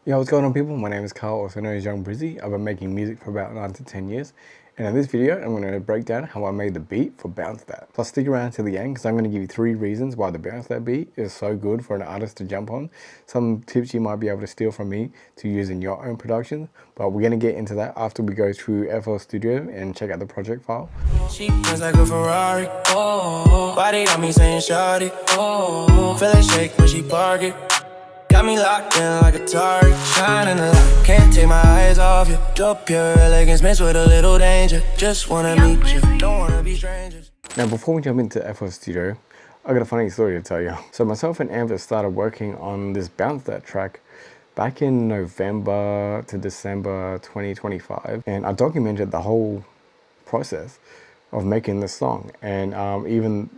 Yo, what's going on, people? My name is Carl, also known as Young Brizzy. I've been making music for about 9 to 10 years. And in this video, I'm going to break down how I made the beat for Bounce That. So stick around to the end because I'm going to give you 3 reasons why the Bounce That beat is so good for an artist to jump on. Some tips you might be able to steal from me to use in your own production. But we're going to get into that after we go through FL Studio and check out the project file. She feels like a Ferrari, oh, body on me saying shawty, oh, feel it shake when she park it. Got me locked in like a target, shining the light, can't take my eyes off you. Your pure elegance mixed with a little danger. Just wanna meet you, don't wanna be strangers. Now, before we jump into FL Studio, I got a funny story to tell you. So myself and Amvis started working on this Bounce That track back in November to December 2025, and I documented the whole process of making this song, and even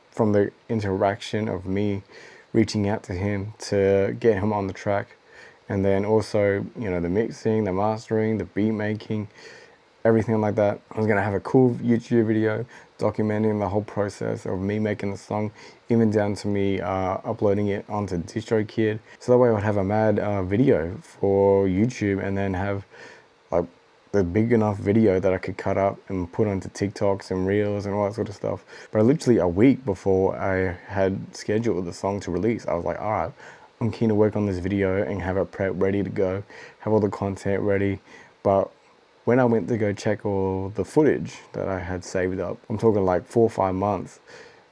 from the interaction of me reaching out to him to get him on the track, and then also, you know, the mixing, the mastering, the beat making, everything like that. I was gonna have a cool YouTube video documenting the whole process of me making the song, even down to me uploading it onto DistroKid, so that way I would have a mad video for YouTube, and then have like the big enough video that I could cut up and put onto TikToks and Reels and all that sort of stuff. But literally a week before I had scheduled the song to release, I was like, all right, I'm keen to work on this video and have it prepped, ready to go, have all the content ready. But when I went to go check all the footage that I had saved up, I'm talking like 4 or 5 months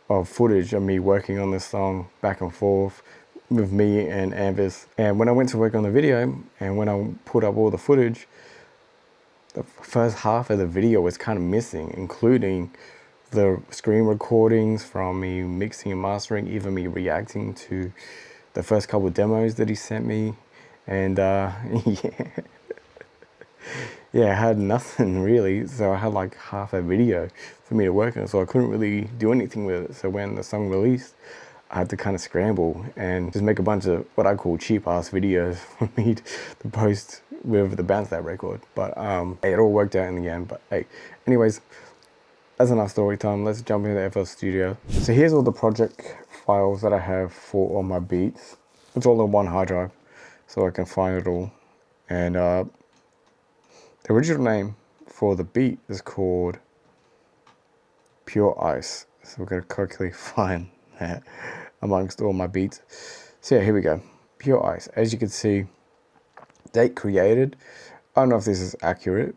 of footage of me working on this song back and forth with me and Amvis. And when I went to work on the video, and when I put up all the footage, the first half of the video was kind of missing, including the screen recordings from me mixing and mastering, even me reacting to the first couple of demos that he sent me. And yeah, I had nothing really. So I had like half a video for me to work on, so I couldn't really do anything with it. So when the song released, I had to kind of scramble and just make a bunch of what I call cheap ass videos for me to post with the Bounce That record. But hey, it all worked out in the end. But hey, anyways, that's enough story time. Let's jump into the FL Studio. So here's all the project files that I have for all my beats. It's all in one hard drive, so I can find it all. And the original name for the beat is called Pure Ice. So we're gonna quickly find that amongst all my beats. So yeah, here we go. Pure Ice. As you can see, date created. I don't know if this is accurate.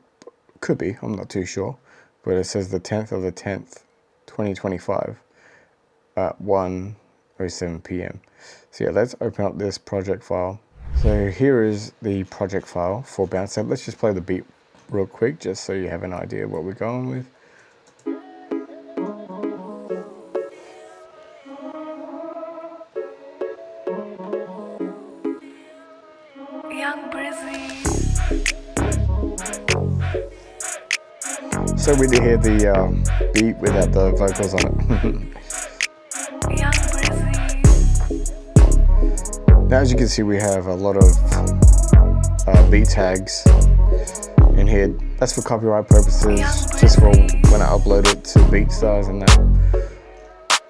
Could be. I'm not too sure. But it says the 10th of the 10th, 2025 at 1:07 p.m. So yeah, let's open up this project file. So here is the project file for Bounce That. Let's just play the beat real quick, just so you have an idea of what we're going with. Young Brizzy. So we did hear the beat without the vocals on it. Young Brizzy. Now, as you can see, we have a lot of beat tags in here. That's for copyright purposes, just for when I upload it to BeatStars and that.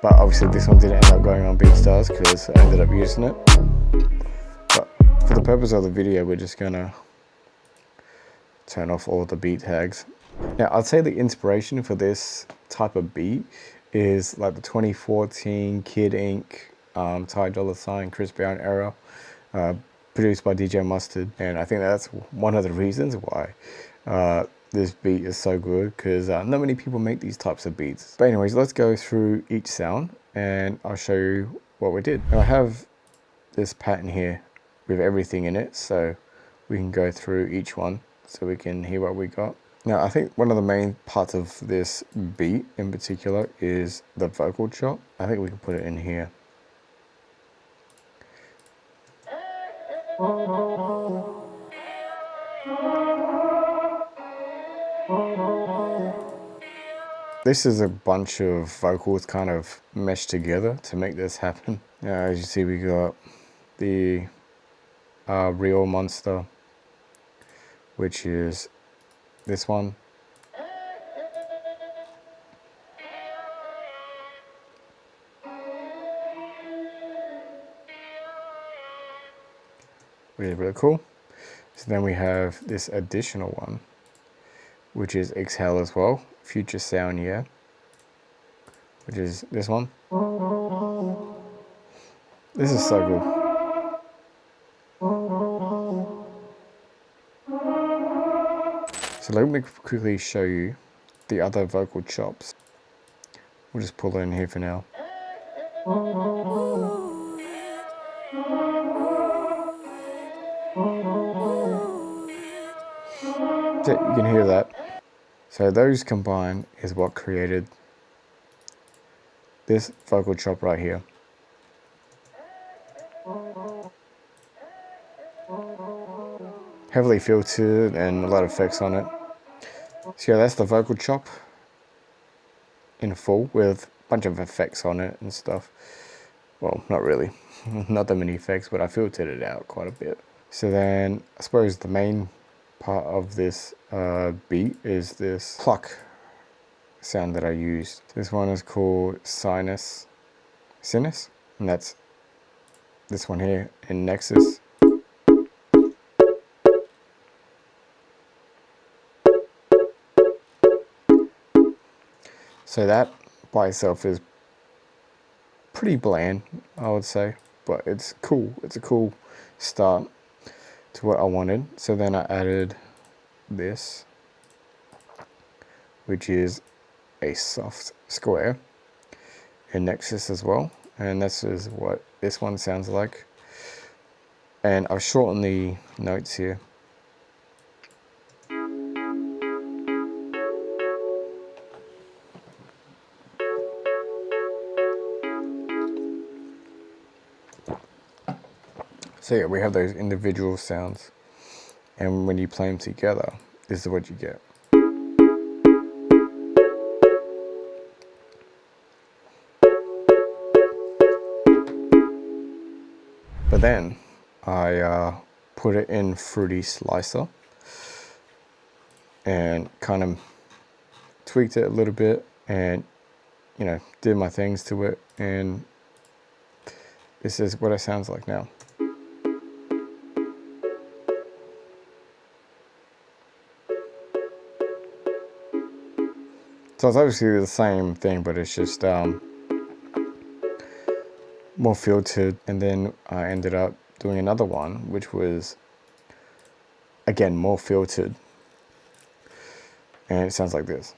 But obviously this one didn't end up going on BeatStars because I ended up using it. But for the purpose of the video, we're just gonna turn off all the beat tags. Now, I'd say the inspiration for this type of beat is like the 2014 Kid Ink, Ty Dolla $ign, Chris Brown era, produced by DJ Mustard. And I think that's one of the reasons why this beat is so good, because not many people make these types of beats. But anyways, let's go through each sound and I'll show you what we did. Now, I have this pattern here with everything in it, so we can go through each one so we can hear what we got. Now, I think one of the main parts of this beat in particular is the vocal chop. I think we can put it in here. This is a bunch of vocals kind of meshed together to make this happen. Now, as you see, we got the Real Monster, which is this one. Really, really cool. So then we have this additional one, which is exhale as well, future sound, yeah, which is this one. This is so good. So let me quickly show you the other vocal chops. We'll just pull it in here for now. So you can hear that. So those combined is what created this vocal chop right here. Heavily filtered and a lot of effects on it. So yeah, that's the vocal chop in full with a bunch of effects on it and stuff. Well, not really. Not that many effects, but I filtered it out quite a bit. So then I suppose the main part of this beat is this pluck sound that I used. This one is called sinus, and that's this one here in Nexus. So that by itself is pretty bland, I would say, but it's cool. It's a cool start to what I wanted. So then I added this, which is a soft square in Nexus as well, and this is what this one sounds like. And I've shortened the notes here. So yeah, we have those individual sounds, and when you play them together, this is what you get. But then I put it in Fruity Slicer and kind of tweaked it a little bit, and you know, did my things to it, and this is what it sounds like now. So it's obviously the same thing, but it's just more filtered. And then I ended up doing another one, which was, again, more filtered. And it sounds like this.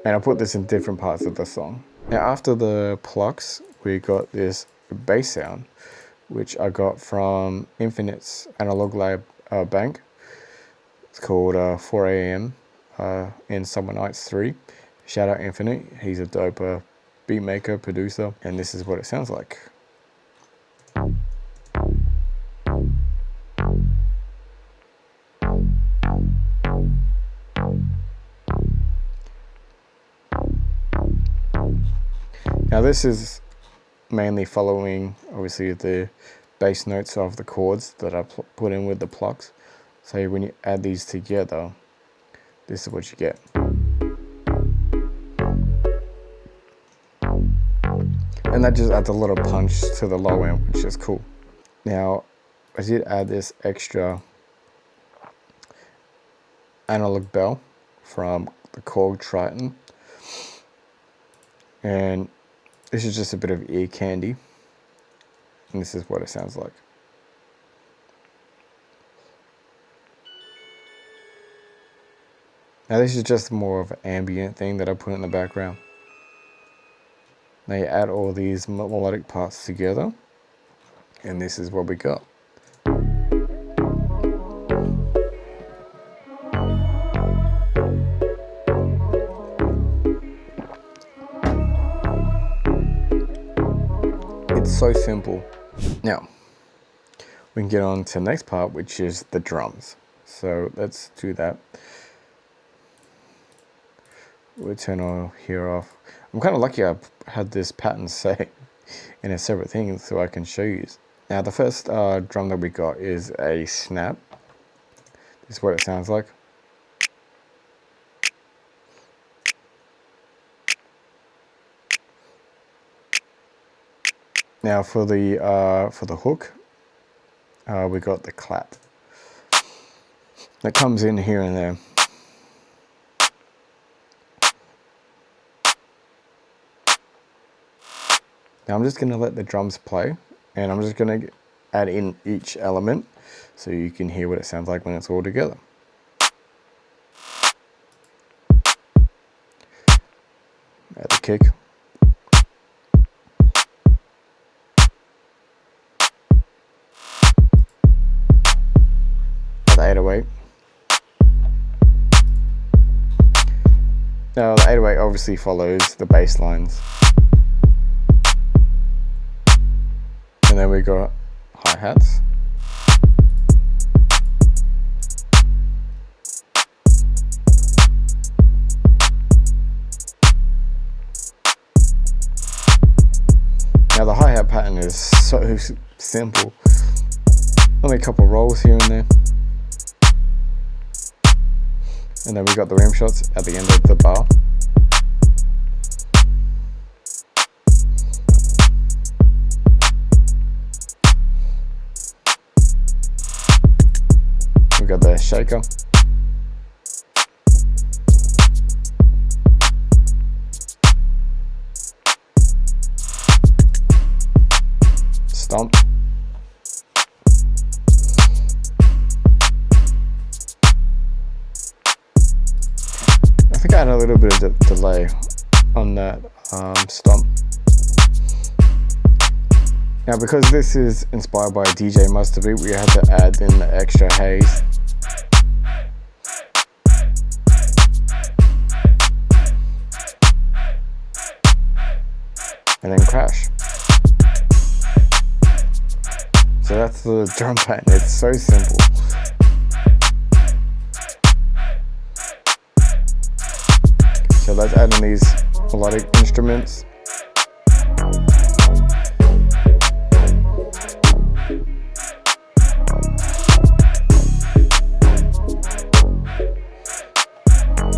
And I put this in different parts of the song. Now after the Plucks, we got this bass sound, which I got from Infinite's Analog Lab bank. It's called 4 AM in Summer Nights 3. Shout out Infinite, he's a dope beat maker, producer, and this is what it sounds like. Now this is mainly following, obviously, the bass notes of the chords that I put in with the plucks. So when you add these together, this is what you get. And that just adds a little punch to the low end, which is cool. Now, I did add this extra analog bell from the Korg Triton. And this is just a bit of ear candy. And this is what it sounds like. Now this is just more of an ambient thing that I put in the background. Now you add all these melodic parts together, and this is what we got. It's so simple. Now, we can get on to the next part, which is the drums. So let's do that. We'll turn our here off. I'm kind of lucky I had this pattern set in a separate thing so I can show you. Now the first drum that we got is a snap. This is what it sounds like. Now for the hook, we got the clap that comes in here and there. Now I'm just going to let the drums play, and I'm just going to add in each element so you can hear what it sounds like when it's all together. Add the kick. The 808. Now the 808 obviously follows the bass lines. And then we got hi-hats. Now the hi-hat pattern is so simple. Only a couple rolls here and there. And then we got the rim shots at the end of the bar. We got the shaker. Stomp. I think I had a little bit of delay on that stomp. Now because this is inspired by DJ Mustard Beat, we had to add in the extra haze. And then crash. So that's the drum pattern, it's so simple. So let's add in these melodic instruments.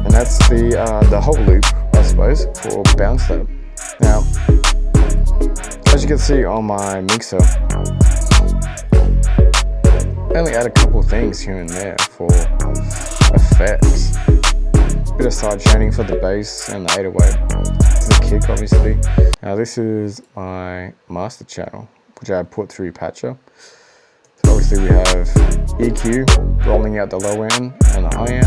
And that's the whole loop, I suppose, for bounce step. Now, as you can see on my mixer, I only add a couple things here and there for effects. Bit of side chaining for the bass and the 808, the kick obviously. Now this is my master channel, which I put through Patcher. So obviously we have EQ rolling out the low end and the high end,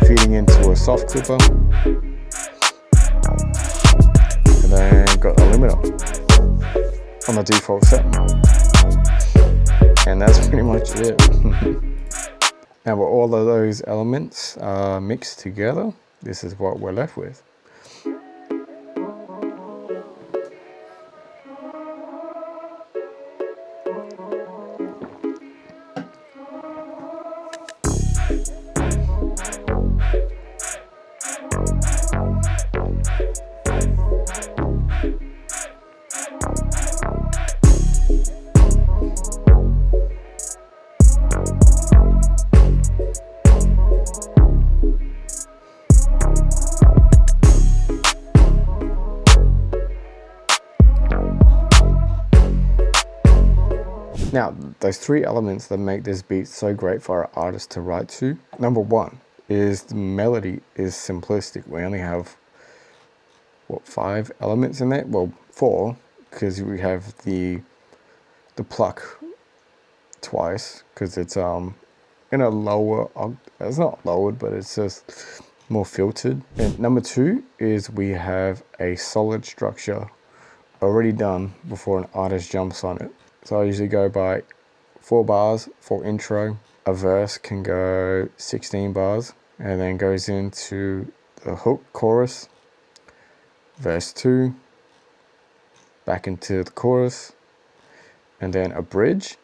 feeding into a soft clipper, and then got a limiter on the default setting. And that's pretty much it. Now with all of those elements mixed together, this is what we're left with. Now, those three elements that make this beat so great for our artists to write to. Number one is the melody is simplistic. We only have, what, 5 elements in there? Well, 4, because we have the pluck twice, because it's in a lower, it's not lowered, but it's just more filtered. And number 2 is we have a solid structure already done before an artist jumps on it. So I usually go by 4 bars for intro. A verse can go 16 bars and then goes into the hook chorus, verse 2, back into the chorus, and then a bridge.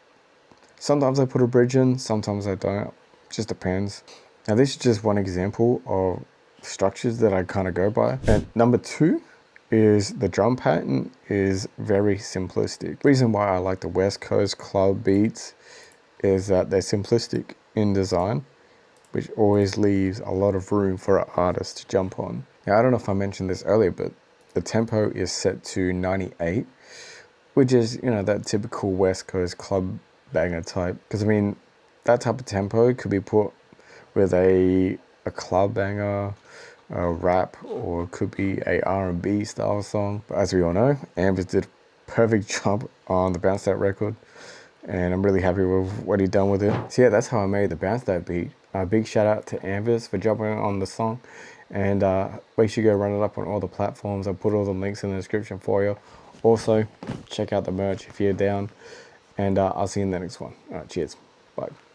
Sometimes I put a bridge in, sometimes I don't, just depends. Now this is just one example of structures that I kind of go by. And number 2 is the drum pattern is very simplistic. The reason why I like the West Coast club beats is that they're simplistic in design, which always leaves a lot of room for an artist to jump on. Now I don't know if I mentioned this earlier, but the tempo is set to 98, which is, you know, that typical West Coast club banger type. Because I mean, that type of tempo could be put with a club banger, a rap, or it could be a R&B style song. But as we all know, Amvis did a perfect job on the Bounce That record, and I'm really happy with what he done with it. So yeah, that's how I made the Bounce That beat. Big shout out to Amvis for jumping on the song, and make sure you go run it up on all the platforms. I'll put all the links in the description for you. Also, check out the merch if you're down, and I'll see you in the next one. All right, cheers. Bye.